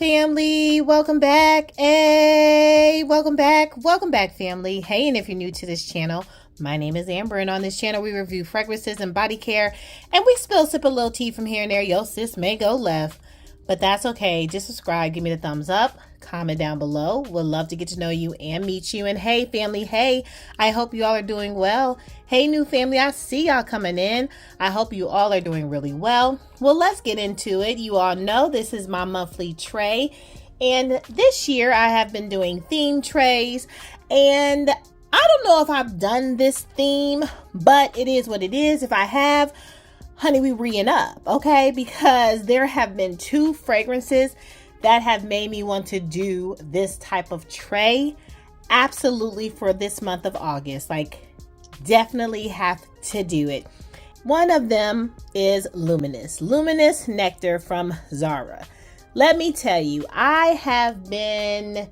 family. Welcome back. Hey, welcome back. Welcome back, family. Hey, and if you're new to this channel, my name is Amber, and on this channel we review fragrances and body care, and we sip a little tea from here and there. Yo, sis may go left, but that's okay. Just subscribe, give me the thumbs up, comment down below. Would love to get to know you and meet you. And hey, family, hey, I hope you all are doing well. Hey, new family, I see y'all coming in. I hope you all are doing really well. Well, let's get into it. You all know this is my monthly tray, and this year I have been doing theme trays, and I don't know if I've done this theme, but it is what it is. If I have, honey, we re-ing up, okay? Because there have been two fragrances that have made me want to do this type of tray absolutely for this month of August. Like, definitely have to do it. One of them is Luminous Nectar from Zara. Let me tell you, I have been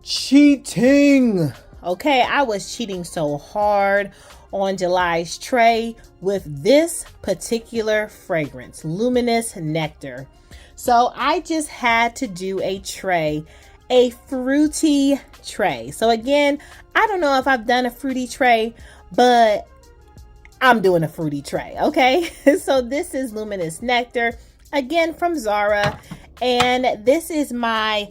cheating. Okay, I was cheating so hard on July's tray with this particular fragrance, Luminous Nectar. So I just had to do a tray, a fruity tray. So again, I don't know if I've done a fruity tray, but I'm doing a fruity tray, okay? So this is Luminous Nectar, again from Zara, and this is my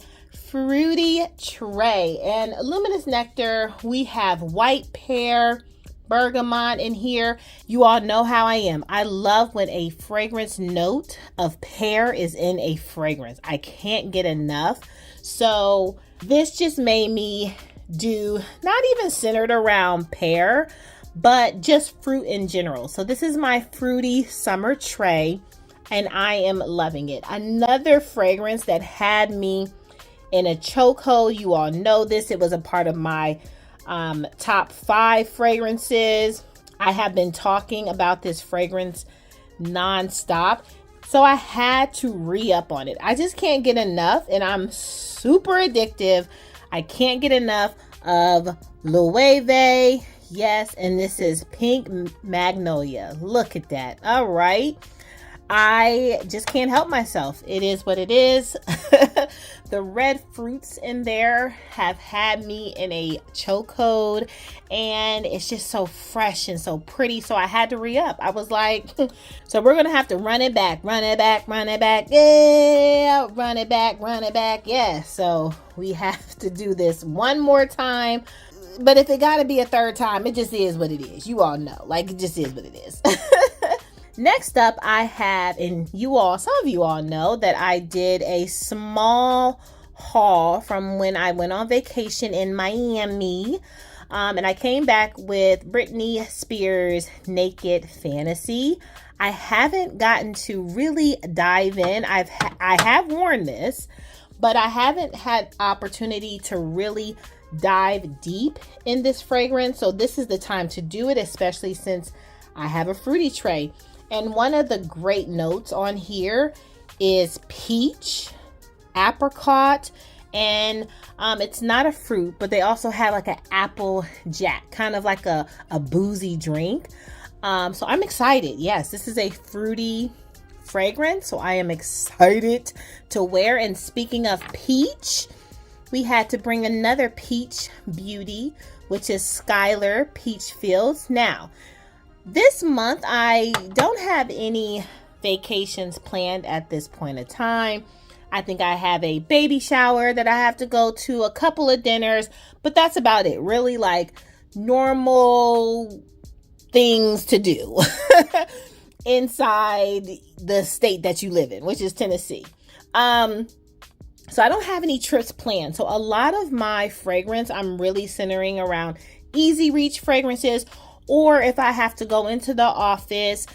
fruity tray. And Luminous Nectar, we have white pear, bergamot in here. You all know how I am. I love when a fragrance note of pear is in a fragrance. I can't get enough. So this just made me do, not even centered around pear, but just fruit in general. So this is my fruity summer tray, and I am loving it. Another fragrance that had me in a chokehold. You all know this. It was a part of my top 5 fragrances. I have been talking about this fragrance nonstop, so I had to re-up on it. I just can't get enough, and I'm super addictive. I can't get enough of Loewe. Yes, and this is Pink Magnolia. Look at that. All right. I just can't help myself. It is what it is. The red fruits in there have had me in a chokehold, and it's just so fresh and so pretty. So I had to re-up. I was like, so we're going to have to run it back. Yeah, run it back. Yeah. So we have to do this one more time. But if it got to be a third time, it just is what it is. You all know, like, it just is what it is. Next up, I have, and some of you all know that I did a small haul from when I went on vacation in Miami. And I came back with Britney Spears' Naked Fantasy. I haven't gotten to really dive in. I have worn this, but I haven't had opportunity to really dive deep in this fragrance. So this is the time to do it, especially since I have a fruity tray. And one of the great notes on here is peach, apricot, and it's not a fruit, but they also have like an apple jack, kind of like a boozy drink. So I'm excited. Yes, this is a fruity fragrance, so I am excited to wear. And speaking of peach, we had to bring another peach beauty, which is Skylar Peach Fields. Now, this month, I don't have any vacations planned at this point in time. I think I have a baby shower that I have to go to, a couple of dinners, but that's about it. Really, like, normal things to do inside the state that you live in, which is Tennessee. So I don't have any trips planned. So a lot of my fragrance, I'm really centering around easy reach fragrances, or if I have to go into the office,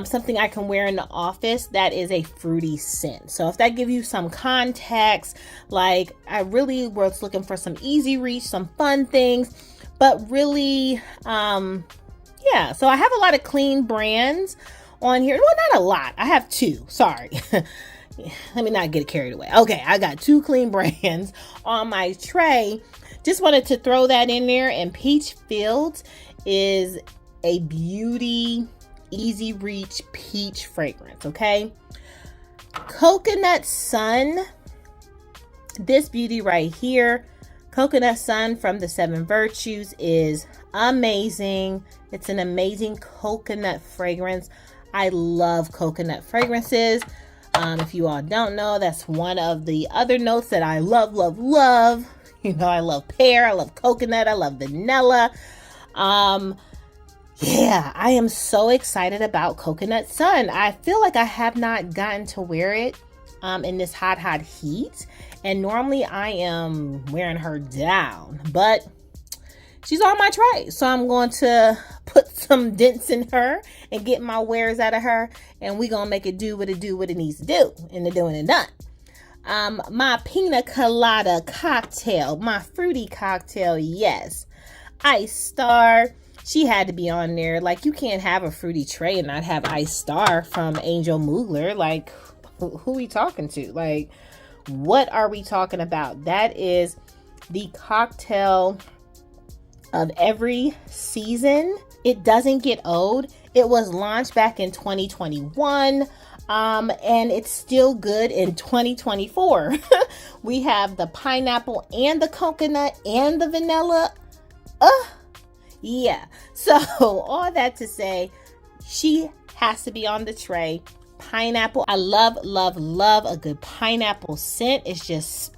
something I can wear in the office that is a fruity scent. So if that gives you some context, like, I really was looking for some easy reach, some fun things, but really, yeah. So I have a lot of clean brands on here. Well, not a lot. I have 2. Sorry. Let me not get carried away. Okay, I got 2 clean brands on my tray. Just wanted to throw that in there. And Peach Fields is a beauty, easy reach peach fragrance, okay? Coconut Sun This beauty right here, Coconut Sun from the Seven Virtues, is amazing. It's an amazing coconut fragrance. I love coconut fragrances. If you all don't know, that's one of the other notes that I love, love, love. You know, I love pear, I love coconut, I love vanilla. Yeah, I am so excited about Coconut Sun. I feel like I have not gotten to wear it in this hot, hot heat. And normally I am wearing her down, but she's on my tray. So I'm going to put some dents in her and get my wares out of her. And we're going to make it do what it needs to do. And the doing and done. My pina colada cocktail, my fruity cocktail, yes. Ice Star, she had to be on there. Like, you can't have a fruity tray and not have Ice Star from Angel Mugler. Like, who are we talking to? Like, what are we talking about? That is the cocktail of every season. It doesn't get old. It was launched back in 2021. And it's still good in 2024. We have the pineapple and the coconut and the vanilla. Yeah. So all that to say, she has to be on the tray. Pineapple. I love, love, love a good pineapple scent. It's just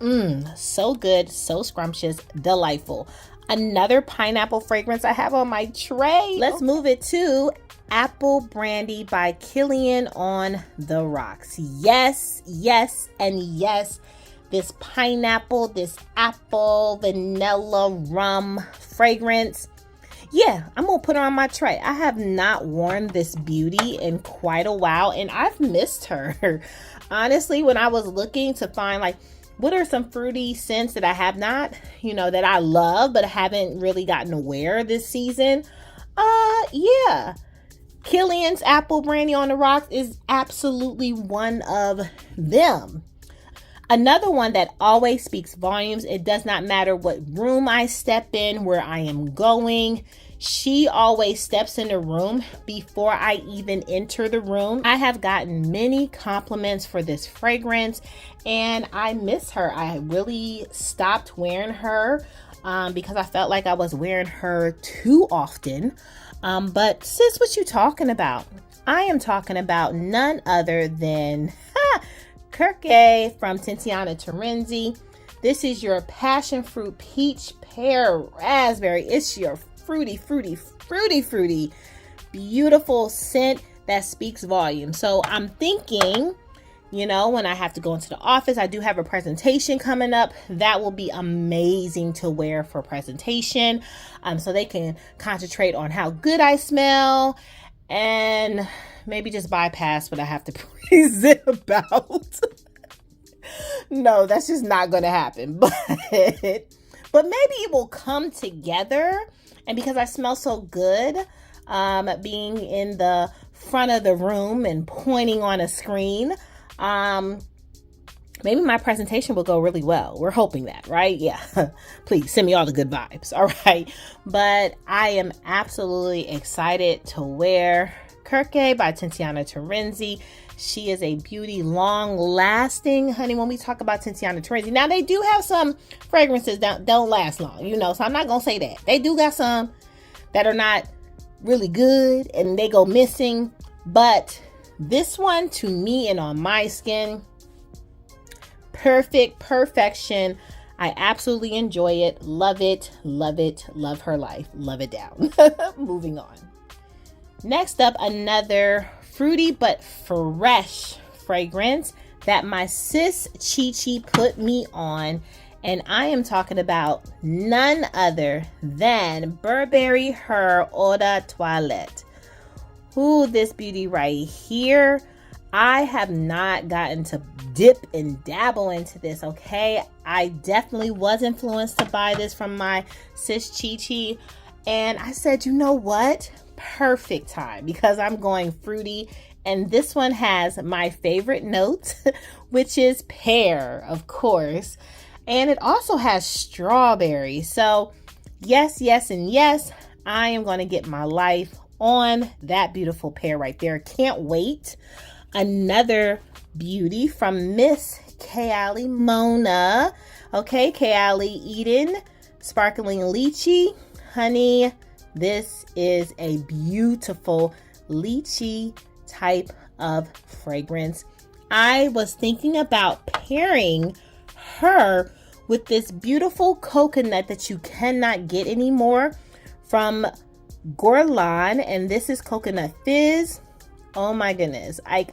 so good, so scrumptious, delightful. Another pineapple fragrance I have on my tray. Let's move it to Apple Brandy by Kilian on the Rocks. Yes, yes, and yes. This pineapple, this apple, vanilla, rum fragrance. Yeah, I'm going to put her on my tray. I have not worn this beauty in quite a while, and I've missed her. Honestly, when I was looking to find, like, what are some fruity scents that I have not, that I love, but I haven't really gotten to wear this season? Yeah. Kilian's Apple Brandy on the Rocks is absolutely one of them. Another one that always speaks volumes. It does not matter what room I step in, where I am going. She always steps in the room before I even enter the room. I have gotten many compliments for this fragrance, and I miss her. I really stopped wearing her because I felt like I was wearing her too often. But sis, what you talking about? I am talking about none other than Kirke from Tiziana Terenzi. This is your passion fruit, peach, pear, raspberry. It's your fruity, beautiful scent that speaks volume. So I'm thinking, when I have to go into the office, I do have a presentation coming up. That will be amazing to wear for presentation. So they can concentrate on how good I smell and maybe just bypass what I have to present about. No, that's just not going to happen. But maybe it will come together. And because I smell so good, being in the front of the room and pointing on a screen, maybe my presentation will go really well. We're hoping that, right? Yeah. Please send me all the good vibes. All right. But I am absolutely excited to wear Kirke by Tiziana Terenzi. She is a beauty, long lasting, honey. When we talk about Tiziana Terenzi, now they do have some fragrances that don't last long, so I'm not going to say that. They do got some that are not really good and they go missing. But this one, to me and on my skin, perfection. I absolutely enjoy it. Love it. Love her life. Love it down. Moving on. Next up, another fruity but fresh fragrance that my sis Chi Chi put me on. And I am talking about none other than Burberry Her Eau de Toilette. Ooh, this beauty right here. I have not gotten to dip and dabble into this, okay? I definitely was influenced to buy this from my sis Chi Chi. And I said, you know what? Perfect time, because I'm going fruity. And this one has my favorite note, which is pear, of course. And it also has strawberry. So yes, and yes, I am going to get my life on that beautiful pear right there. Can't wait. Another beauty from Miss Kayali Mona. Okay, Kayali Eden, Sparkling Lychee. Honey, this is a beautiful lychee type of fragrance. I was thinking about pairing her with this beautiful coconut that you cannot get anymore from Guerlain, and this is Coconut Fizz. Oh my goodness. I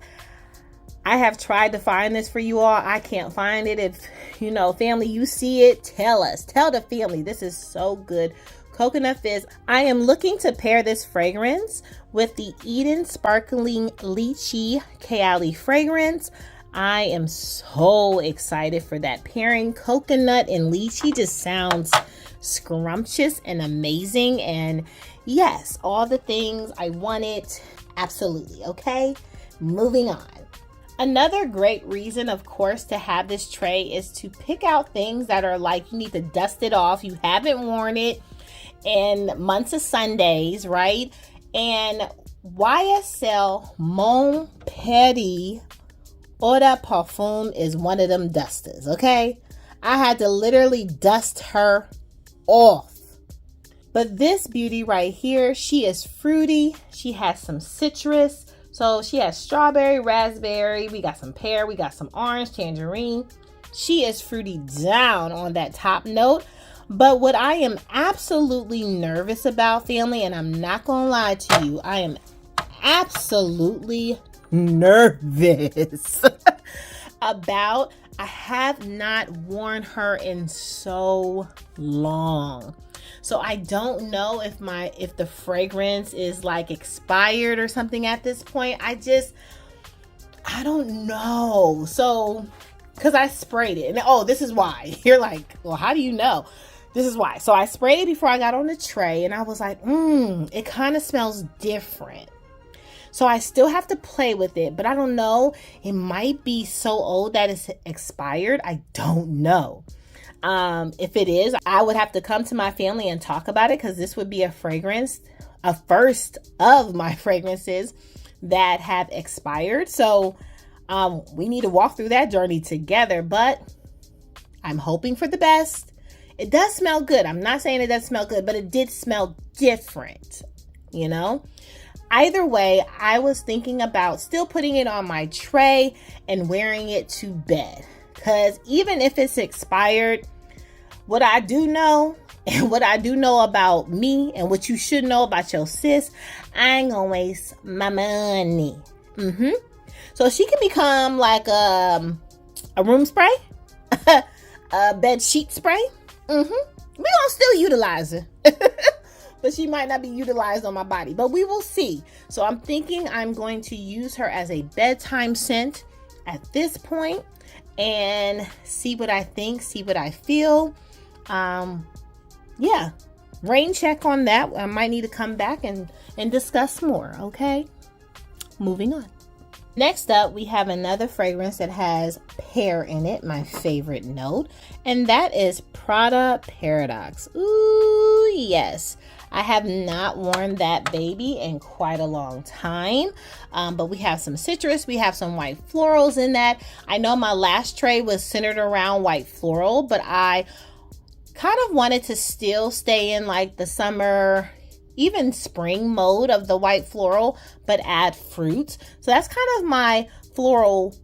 have tried to find this for you all. I can't find it. If family, you see it, tell us. Tell the family. This is so good. Coconut Fizz. I am looking to pair this fragrance with the Eden Sparkling Lychee Kayali fragrance. I am so excited for that pairing. Coconut and lychee just sounds scrumptious and amazing. And yes, all the things I wanted. Absolutely. Okay, moving on. Another great reason, of course, to have this tray is to pick out things that are like you need to dust it off. You haven't worn it in months of Sundays, right? And YSL Mon Petit Eau de Parfum is one of them dusters, okay? I had to literally dust her off. But this beauty right here, she is fruity. She has some citrus. So she has strawberry, raspberry. We got some pear. We got some orange, tangerine. She is fruity down on that top note. But what I am absolutely nervous about, family, and I'm not going to lie to you, I am absolutely nervous about, I have not worn her in so long. So I don't know if the fragrance is like expired or something at this point. I don't know. So, because I sprayed it. And this is why. You're like, well, how do you know? This is why. So I sprayed it before I got on the tray, and I was like, it kind of smells different. So I still have to play with it, but I don't know. It might be so old that it's expired. I don't know. If it is, I would have to come to my family and talk about it, because this would be a fragrance, a first of my fragrances that have expired. So we need to walk through that journey together, but I'm hoping for the best. It does smell good. I'm not saying it doesn't smell good, but it did smell different, Either way, I was thinking about still putting it on my tray and wearing it to bed. Because even if it's expired, what I do know, and what I do know about me, and what you should know about your sis, I ain't gonna waste my money. So she can become like a room spray, a bed sheet spray. We gonna still utilize her. But she might not be utilized on my body, but we will see. So I'm thinking I'm going to use her as a bedtime scent at this point and see what I think, see what I feel. Yeah, rain check on that. I might need to come back and discuss more. Okay, moving on. Next up, we have another fragrance that has pear in it, my favorite note, and that is Prada Paradox. Ooh, yes. I have not worn that baby in quite a long time, but we have some citrus, we have some white florals in that. I know my last tray was centered around white floral, but I kind of wanted to still stay in like the summer, even spring mode of the white floral, but add fruits. So that's kind of my floral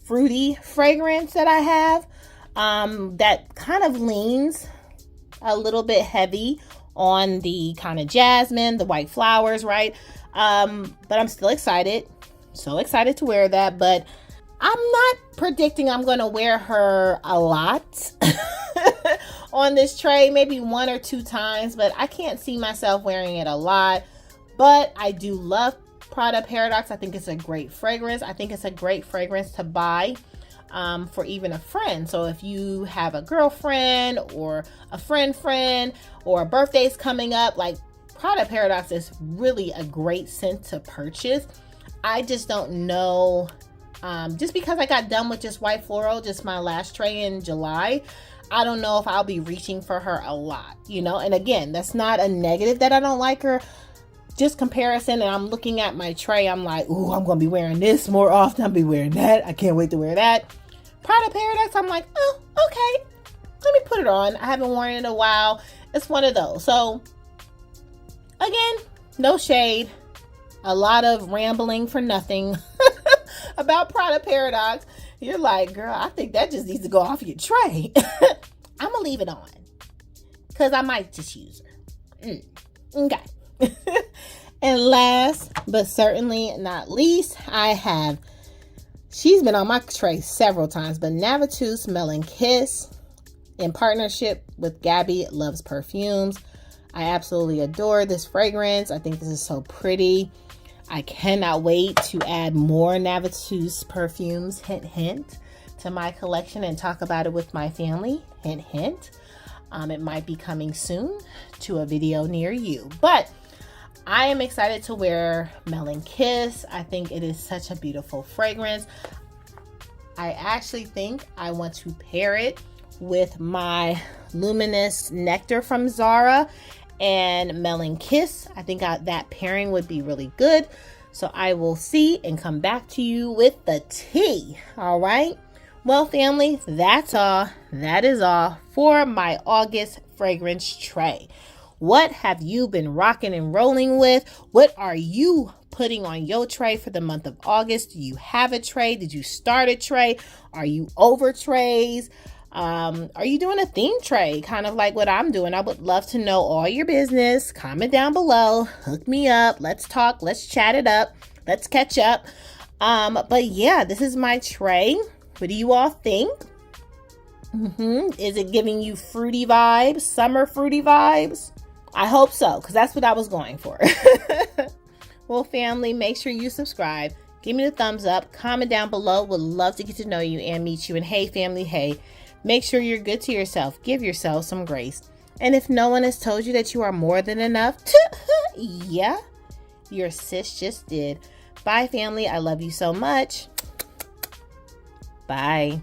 fruity fragrance that I have, that kind of leans a little bit heavy on the kind of jasmine, the white flowers, right? But I'm still excited. So excited to wear that, but I'm not predicting I'm going to wear her a lot on this tray, maybe 1 or 2 times, but I can't see myself wearing it a lot. But I do love Prada Paradox. I think it's a great fragrance. I think it's a great fragrance to buy for even a friend. So if you have a girlfriend or a friend or a birthday's coming up, like Prada Paradox is really a great scent to purchase. I just don't know, just because I got done with just white floral, just my last tray in July, I don't know if I'll be reaching for her a lot, and again, that's not a negative that I don't like her, just comparison. And I'm looking at my tray, I'm like, ooh, I'm gonna be wearing this more often, I'll be wearing that, I can't wait to wear that. Prada Paradox, I'm like, oh, okay, let me put it on. I haven't worn it in a while. It's one of those. So again, no shade, a lot of rambling for nothing about Prada Paradox. You're like, girl, I think that just needs to go off your tray. I'm gonna leave it on because I might just use her. Okay. And last but certainly not least, she's been on my tray several times, but Navitu's Melon Kiss in partnership with Gabby Loves Perfumes. I absolutely adore this fragrance. I think this is so pretty. I cannot wait to add more Navitu's perfumes, hint, hint, to my collection and talk about it with my family, hint, hint. It might be coming soon to a video near you, but I am excited to wear Melon Kiss. I think it is such a beautiful fragrance. I actually think I want to pair it with my Luminous Nectar from Zara and Melon Kiss. I think that pairing would be really good. So I will see and come back to you with the tea. All right. Well, family, that's all. That is all for my August fragrance tray. What have you been rocking and rolling with? What are you putting on your tray for the month of August? Do you have a tray? Did you start a tray? Are you over trays? Are you doing a theme tray? Kind of like what I'm doing. I would love to know all your business. Comment down below. Hook me up. Let's talk. Let's chat it up. Let's catch up. But yeah, this is my tray. What do you all think? Is it giving you fruity vibes? Summer fruity vibes? I hope so, because that's what I was going for. Well, family, make sure you subscribe. Give me the thumbs up. Comment down below. Would love to get to know you and meet you. And hey, family, hey, make sure you're good to yourself. Give yourself some grace. And if no one has told you that you are more than enough, yeah, your sis just did. Bye, family. I love you so much. Bye.